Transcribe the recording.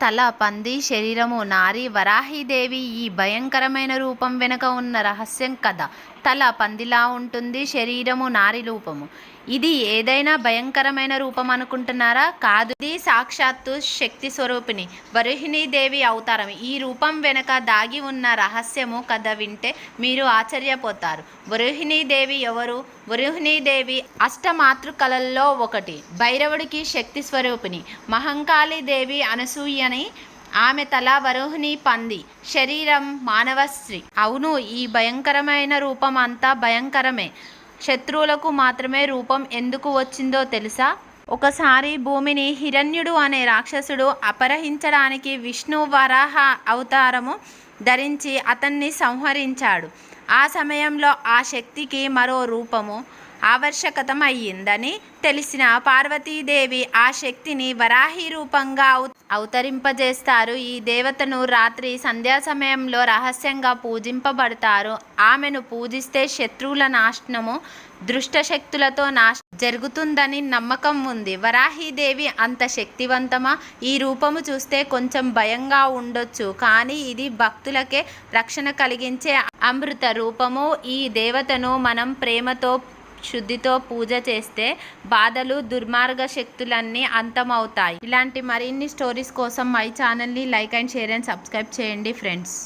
తల పంది, శరీరము నారి. వరాహీదేవి ఈ భయంకరమైన రూపం వెనుక ఉన్న రహస్యం కథ. తల పందిలా ఉంటుంది, శరీరము నారి రూపము. ఇది ఏదైనా భయంకరమైన రూపం అనుకుంటున్నారా? కాదు, ఇది సాక్షాత్తు శక్తి స్వరూపిణి వరాహిదేవి అవతారం. ఈ రూపం వెనుక దాగి ఉన్న రహస్యము కథ వింటే మీరు ఆశ్చర్యపోతారు. వరాహిదేవి ఎవరు? వరాహిదేవి అష్టమాతృకలలో ఒకటి. భైరవుడికి శక్తి స్వరూపిణి. మహంకాళి దేవి అనసూయని. ఆమె తల వరాహిని పంది, శరీరం మానవ స్త్రీ. అవును, ఈ భయంకరమైన రూపం అంతా భయంకరమే. శత్రువులకు మాత్రమే రూపం ఎందుకు వచ్చిందో తెలుసా? ఒకసారి భూమిని హిరణ్యుడు అనే రాక్షసుడు అపహరించడానికి విష్ణు వరాహ అవతారము ధరించి అతన్ని సంహరించాడు. ఆ సమయంలో ఆ శక్తికి మరో రూపము ఆవశ్యకతం అయ్యిందని తెలిసిన పార్వతీదేవి ఆ శక్తిని వరాహి రూపంగా అవతరింపజేస్తారు. ఈ దేవతను రాత్రి సంధ్యా సమయంలో రహస్యంగా పూజింపబడతారు. ఆమెను పూజిస్తే శత్రువుల నాశనము, దుష్ట శక్తులతో జరుగుతుందని నమ్మకం ఉంది. వరాహీదేవి అంత శక్తివంతమా? ఈ రూపము చూస్తే కొంచెం భయంగా ఉండొచ్చు, కానీ ఇది భక్తులకే రక్షణ కలిగించే అమృత రూపము. ఈ దేవతను మనం ప్రేమతో శుద్ధితో పూజ చేస్తే బాధలు, దుర్మార్గ శక్తులన్నీ అంతమవుతాయి. ఇలాంటి మరిన్ని స్టోరీస్ కోసం మై ఛానల్ని like and share and subscribe చేయండి ఫ్రెండ్స్.